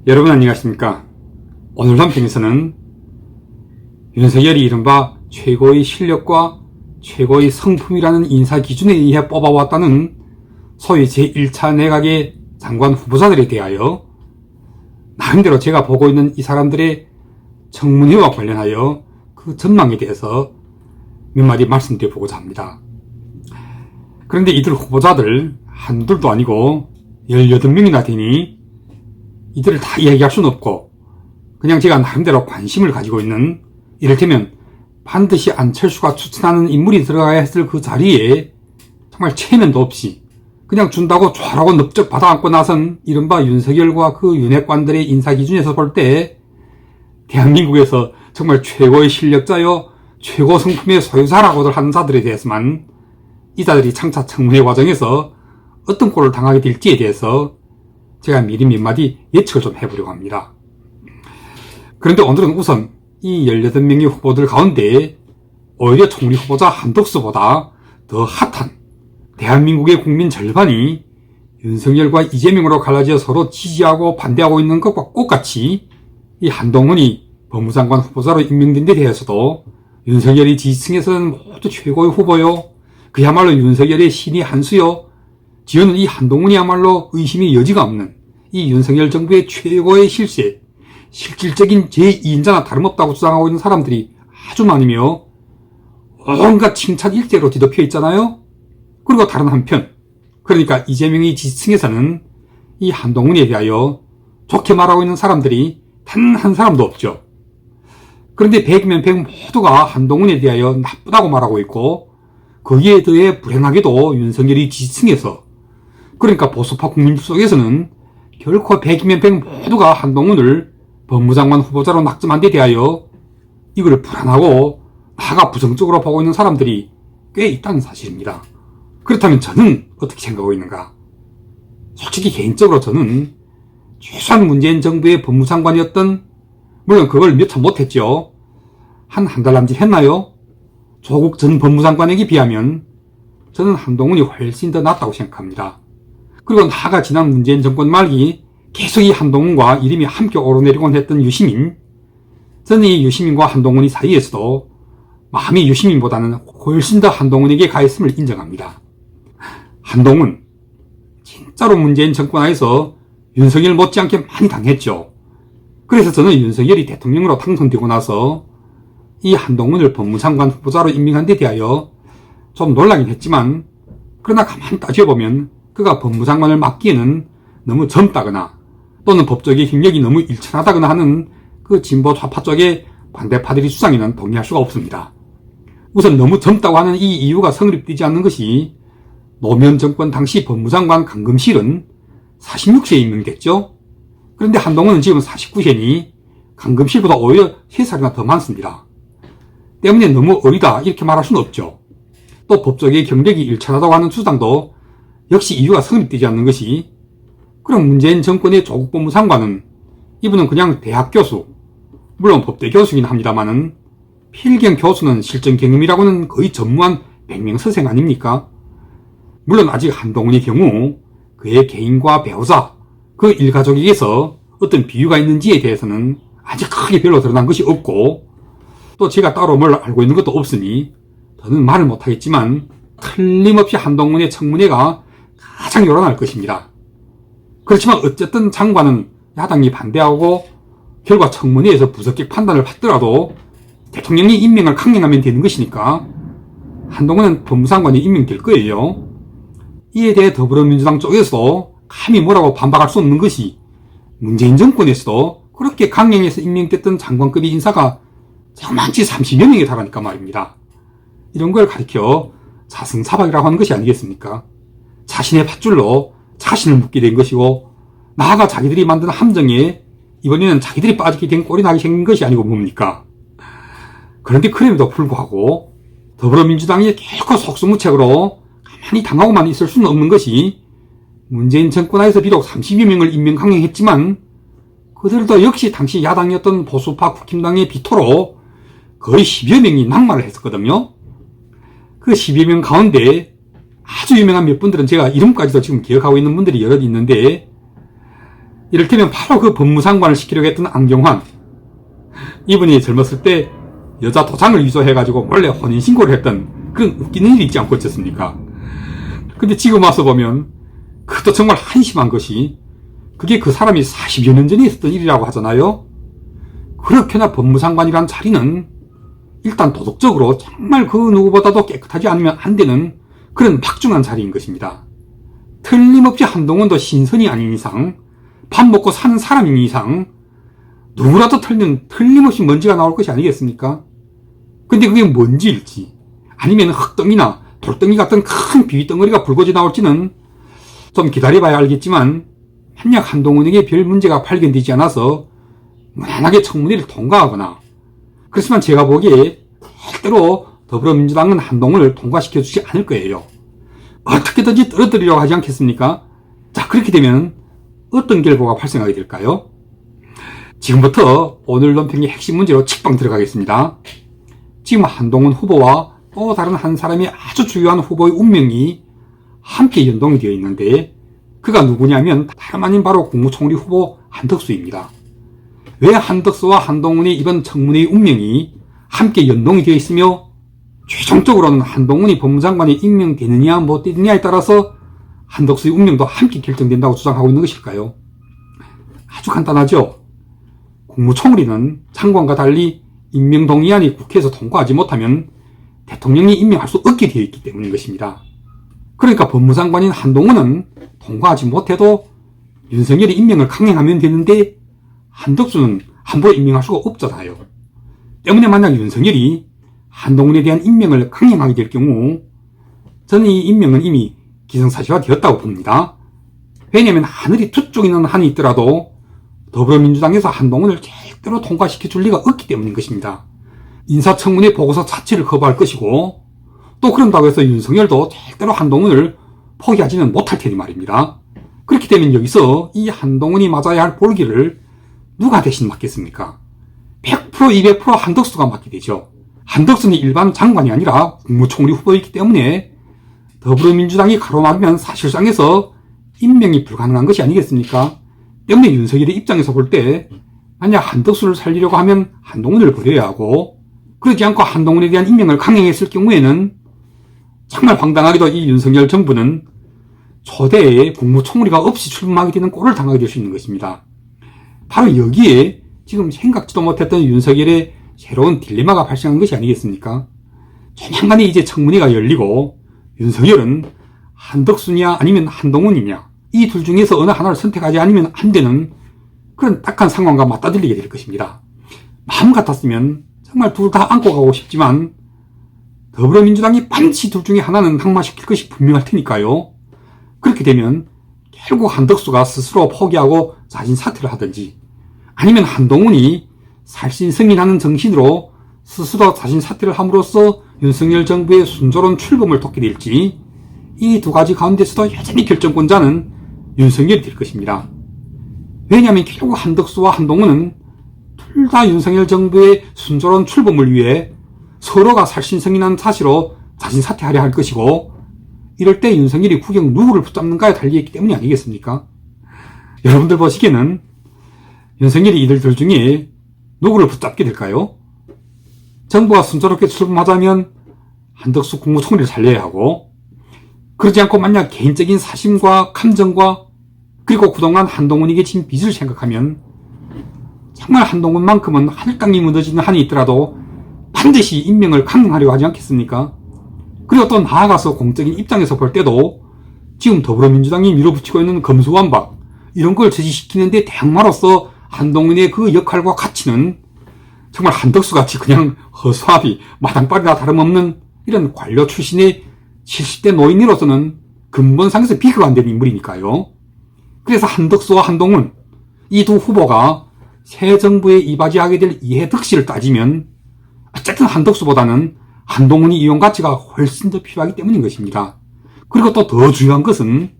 여러분 안녕하십니까? 오늘 한편에서는 윤석열이 이른바 최고의 실력과 최고의 성품이라는 인사 기준에 의해 뽑아왔다는 소위 제1차 내각의 장관 후보자들에 대하여 나름대로 제가 보고 있는 이 사람들의 청문회와 관련하여 그 전망에 대해서 몇 마디 말씀드려보고자 합니다. 그런데 이들 후보자들 한둘도 아니고 18명이나 되니 이들을 다 이야기할 수는 없고 그냥 제가 나름대로 관심을 가지고 있는, 이를테면 반드시 안철수가 추천하는 인물이 들어가야 했을 그 자리에 정말 체면도 없이 그냥 준다고 좋아라고 넙적 받아안고 나선 이른바 윤석열과 그 윤핵관들의 인사 기준에서 볼 때 대한민국에서 정말 최고의 실력자요 최고 성품의 소유자라고들 하는 자들에 대해서만 이 자들이 장차 청문회 과정에서 어떤 꼴을 당하게 될지에 대해서 제가 미리 몇 마디 예측을 좀 해보려고 합니다. 그런데 오늘은 우선 이 18명의 후보들 가운데 오히려 총리 후보자 한덕수보다 더 핫한 대한민국의 국민 절반이 윤석열과 이재명으로 갈라져 서로 지지하고 반대하고 있는 것과 똑같이 이 한동훈이 법무장관 후보자로 임명된 데 대해서도 윤석열이 지지층에서는 모두 최고의 후보요, 그야말로 윤석열의 신이 한 수요, 지어는 이 한동훈이야말로 의심의 여지가 없는 이 윤석열 정부의 최고의 실세, 실질적인 제2인자나 다름없다고 주장하고 있는 사람들이 아주 많으며 온갖 칭찬 일대로 뒤덮여 있잖아요. 그리고 다른 한편, 그러니까 이재명의 지지층에서는 이 한동훈에 대하여 좋게 말하고 있는 사람들이 단 한 사람도 없죠. 그런데 100이면 100 모두가 한동훈에 대하여 나쁘다고 말하고 있고, 거기에 더해 불행하게도 윤석열이 지지층에서, 그러니까 보수파 국민들 속에서는 결코 100이면 100 모두가 한동훈을 법무장관 후보자로 낙점한 데 대하여 이걸 불안하고 나아가 부정적으로 보고 있는 사람들이 꽤 있다는 사실입니다. 그렇다면 저는 어떻게 생각하고 있는가? 솔직히 개인적으로 저는 최소한 문재인 정부의 법무장관이었던, 물론 그걸 몇 차 못했죠. 한 달 남짓 했나요? 조국 전 법무장관에게 비하면 저는 한동훈이 훨씬 더 낫다고 생각합니다. 그리고 나아가 지난 문재인 정권 말기 계속 이 한동훈과 이름이 함께 오르내리곤 했던 유시민, 저는 이 유시민과 한동훈이 사이에서도 마음이 유시민보다는 훨씬 더 한동훈에게 가했음을 인정합니다. 한동훈 진짜로 문재인 정권 하에서 윤석열 못지않게 많이 당했죠. 그래서 저는 윤석열이 대통령으로 당선되고 나서 이 한동훈을 법무장관 후보자로 임명한 데 대하여 좀 놀라긴 했지만, 그러나 가만히 따져보면 그가 법무장관을 맡기에는 너무 젊다거나 또는 법적인 힘력이 너무 일천하다거나 하는 그 진보 좌파 쪽의 반대파들이 주장에는 동의할 수가 없습니다. 우선 너무 젊다고 하는 이 이유가 성립되지 않는 것이, 노무현 정권 당시 법무장관 강금실은 46세에 임명됐죠. 그런데 한동훈은 지금 49세니 강금실보다 오히려 3살이나 더 많습니다. 때문에 너무 어리다 이렇게 말할 수는 없죠. 또 법적의 경력이 일천하다고 하는 주장도 역시 이유가 성립되지 않는 것이, 그럼 문재인 정권의 조국 법무장관은 이분은 그냥 대학 교수, 물론 법대 교수긴 합니다마는 필경 교수는 실전 경험이라고는 거의 전무한 백명서생 아닙니까? 물론 아직 한동훈의 경우 그의 개인과 배우자, 그 일가족에게서 어떤 비유가 있는지에 대해서는 아직 크게 별로 드러난 것이 없고, 또 제가 따로 뭘 알고 있는 것도 없으니 저는 말을 못하겠지만 틀림없이 한동훈의 청문회가 가장 요란할 것입니다. 그렇지만 어쨌든 장관은 야당이 반대하고 결과 청문회에서 부적격 판단을 받더라도 대통령이 임명을 강행하면 되는 것이니까 한동훈은 법무장관이 임명될 거예요. 이에 대해 더불어민주당 쪽에서도 감히 뭐라고 반박할 수 없는 것이, 문재인 정권에서도 그렇게 강행해서 임명됐던 장관급의 인사가 장만치 30여 명에 달하니까 말입니다. 이런 걸 가리켜 자승자박이라고 하는 것이 아니겠습니까? 자신의 밧줄로 자신을 묶게 된 것이고, 나아가 자기들이 만든 함정에 이번에는 자기들이 빠지게 된 꼴이 나게 생긴 것이 아니고 뭡니까? 그런데 그럼에도 불구하고 더불어민주당이 결코 속수무책으로 가만히 당하고만 있을 수는 없는 것이, 문재인 정권 하에서 비록 30여 명을 임명 강행했지만 그들도 역시 당시 야당이었던 보수파 국힘당의 비토로 거의 10여 명이 낙마를 했었거든요. 그 10여 명 가운데 아주 유명한 몇 분들은 제가 이름까지도 지금 기억하고 있는 분들이 여럿 있는데, 이를테면 바로 그 법무상관을 시키려고 했던 안경환, 이분이 젊었을 때 여자 도장을 위조해가지고 몰래 혼인신고를 했던 그런 웃기는 일이 있지 않고 있었습니까? 근데 지금 와서 보면 그것도 정말 한심한 것이 그게 그 사람이 40여 년 전에 있었던 일이라고 하잖아요. 그렇게나 법무상관이란 자리는 일단 도덕적으로 정말 그 누구보다도 깨끗하지 않으면 안 되는 그런 막중한 자리인 것입니다. 틀림없이 한동훈도 신선이 아닌 이상, 밥 먹고 사는 사람인 이상 누구라도 털면 틀림없이 먼지가 나올 것이 아니겠습니까? 근데 그게 먼지일지 아니면 흙덩이나 돌덩이 같은 큰 비위덩어리가 불거지 나올지는 좀 기다려봐야 알겠지만, 만약 한동훈에게 별 문제가 발견되지 않아서 무난하게 청문회를 통과하거나, 그렇지만 제가 보기에 절대로 더불어민주당은 한동훈을 통과시켜주지 않을 거예요. 어떻게든지 떨어뜨리려고 하지 않겠습니까? 자, 그렇게 되면 어떤 결과가 발생하게 될까요? 지금부터 오늘 논평의 핵심 문제로 직방 들어가겠습니다. 지금 한동훈 후보와 또 다른 한 사람이 아주 중요한 후보의 운명이 함께 연동이 되어 있는데, 그가 누구냐면 다름 아닌 바로 국무총리 후보 한덕수입니다. 왜 한덕수와 한동훈의 이번 청문회의 운명이 함께 연동이 되어 있으며 최종적으로는 한동훈이 법무장관에 임명되느냐 못 되느냐에 따라서 한덕수의 운명도 함께 결정된다고 주장하고 있는 것일까요? 아주 간단하죠. 국무총리는 장관과 달리 임명동의안이 국회에서 통과하지 못하면 대통령이 임명할 수 없게 되어 있기 때문인 것입니다. 그러니까 법무장관인 한동훈은 통과하지 못해도 윤석열이 임명을 강행하면 되는데 한덕수는 함부로 임명할 수가 없잖아요. 때문에 만약 윤석열이 한동훈에 대한 임명을 강행하게 될 경우 저는 이 임명은 이미 기정사실화 되었다고 봅니다. 왜냐하면 하늘이 두 쪽이는 한이 있더라도 더불어민주당에서 한동훈을 절대로 통과시켜줄 리가 없기 때문인 것입니다. 인사청문회 보고서 자체를 거부할 것이고, 또 그런다고 해서 윤석열도 절대로 한동훈을 포기하지는 못할 테니 말입니다. 그렇기 때문에 여기서 이 한동훈이 맞아야 할 볼기를 누가 대신 맡겠습니까? 100% 200% 한덕수가 맡게 되죠. 한덕수는 일반 장관이 아니라 국무총리 후보이기 때문에 더불어민주당이 가로막으면 사실상에서 임명이 불가능한 것이 아니겠습니까? 때문에 윤석열의 입장에서 볼 때 만약 한덕수를 살리려고 하면 한동훈을 버려야 하고, 그러지 않고 한동훈에 대한 임명을 강행했을 경우에는 정말 황당하게도 이 윤석열 정부는 초대에 국무총리가 없이 출범하게 되는 꼴을 당하게 될 수 있는 것입니다. 바로 여기에 지금 생각지도 못했던 윤석열의 새로운 딜레마가 발생한 것이 아니겠습니까? 조만간에 이제 청문회가 열리고 윤석열은 한덕수냐 아니면 한동훈이냐, 이 둘 중에서 어느 하나를 선택하지 않으면 안 되는 그런 딱한 상황과 맞닥뜨리게 될 것입니다. 마음 같았으면 정말 둘 다 안고 가고 싶지만 더불어민주당이 반드시 둘 중에 하나는 낙마시킬 것이 분명할 테니까요. 그렇게 되면 결국 한덕수가 스스로 포기하고 자진 사퇴를 하든지, 아니면 한동훈이 살신성인하는 정신으로 스스로 자진 사퇴를 함으로써 윤석열 정부의 순조로운 출범을 돕게 될지, 이 두 가지 가운데서도 여전히 결정권자는 윤석열이 될 것입니다. 왜냐하면 결국 한덕수와 한동훈은 둘 다 윤석열 정부의 순조로운 출범을 위해 서로가 살신성인한 사실로 자진 사퇴하려 할 것이고, 이럴 때 윤석열이 후경 누구를 붙잡는가에 달려있기 때문이 아니겠습니까? 여러분들 보시기에는 윤석열이 이들 둘 중에 누구를 붙잡게 될까요? 정부가 순조롭게 출범하자면 한덕수 국무총리를 살려야 하고, 그러지 않고 만약 개인적인 사심과 감정과 그리고 그동안 한동훈에게 진 빚을 생각하면 정말 한동훈만큼은 할당이 무너지는 한이 있더라도 반드시 임명을 강행하려고 하지 않겠습니까? 그리고 또 나아가서 공적인 입장에서 볼 때도 지금 더불어민주당이 밀어붙이고 있는 검수완박, 이런 걸 제지시키는데 대항마로서 한동훈의 그 역할과 가치는 정말 한덕수같이 그냥 허수아비, 마당발이나 다름없는 이런 관료 출신의 70대 노인으로서는 근본상에서 비교가 안 되는 인물이니까요. 그래서 한덕수와 한동훈, 이 두 후보가 새 정부에 이바지하게 될 이해득실을 따지면 어쨌든 한덕수보다는 한동훈이 이용 가치가 훨씬 더 필요하기 때문인 것입니다. 그리고 또 더 중요한 것은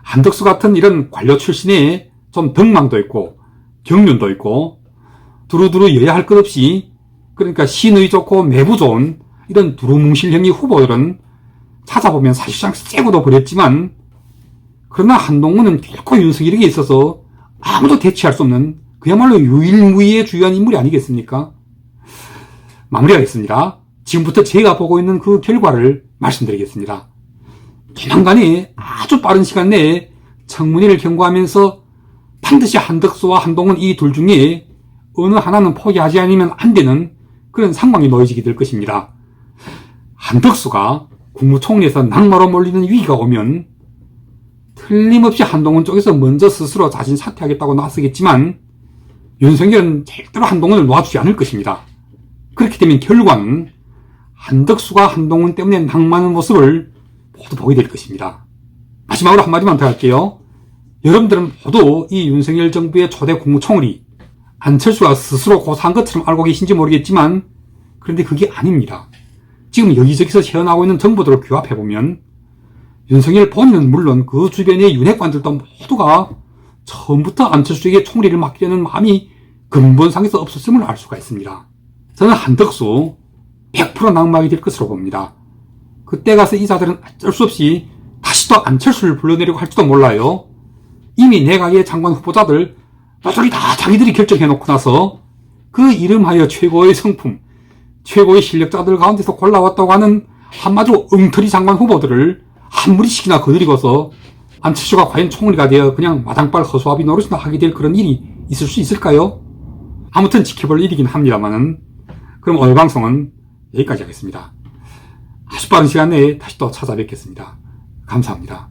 한덕수 같은 이런 관료 출신의 좀 덕망도 있고 경륜도 있고 두루두루 여야 할 것 없이, 그러니까 신의 좋고 매부 좋은 이런 두루뭉실형의 후보들은 찾아보면 사실상 쎄고도 버렸지만, 그러나 한동훈은 결코 윤석열에게 있어서 아무도 대체할 수 없는 그야말로 유일무이의 주요한 인물이 아니겠습니까? 마무리하겠습니다. 지금부터 제가 보고 있는 그 결과를 말씀드리겠습니다. 조만간에 아주 빠른 시간 내에 청문회를 경고하면서 반드시 한덕수와 한동훈 이 둘 중에 어느 하나는 포기하지 않으면 안 되는 그런 상황이 놓여지게 될 것입니다. 한덕수가 국무총리에서 낙마로 몰리는 위기가 오면 틀림없이 한동훈 쪽에서 먼저 스스로 자진 사퇴하겠다고 나서겠지만 윤석열은 절대로 한동훈을 놓아주지 않을 것입니다. 그렇기 때문에 결과는 한덕수가 한동훈 때문에 낙마하는 모습을 모두 보게 될 것입니다. 마지막으로 한마디만 더 할게요. 여러분들은 모두 이 윤석열 정부의 초대 국무총리 안철수가 스스로 고사한 것처럼 알고 계신지 모르겠지만 그런데 그게 아닙니다. 지금 여기저기서 새어나오고 있는 정보들을 규합해보면 윤석열 본인은 물론 그 주변의 윤핵관들도 모두가 처음부터 안철수에게 총리를 맡기려는 마음이 근본상에서 없었음을 알 수가 있습니다. 저는 한덕수 100% 낙마하게 될 것으로 봅니다. 그때 가서 이자들은 어쩔 수 없이 다시 또 안철수를 불러내려고 할지도 몰라요. 이미 내각의 장관 후보자들 나중에 다 자기들이 결정해놓고 나서 그 이름하여 최고의 성품, 최고의 실력자들 가운데서 골라왔다고 하는 한마디로 엉터리 장관 후보들을 한 무리씩이나 거느리고서 안철수가 과연 총리가 되어 그냥 마당발 허수아비 노릇이나 하게 될 그런 일이 있을 수 있을까요? 아무튼 지켜볼 일이긴 합니다만은 그럼 오늘 방송은 여기까지 하겠습니다. 아주 빠른 시간 내에 다시 또 찾아뵙겠습니다. 감사합니다.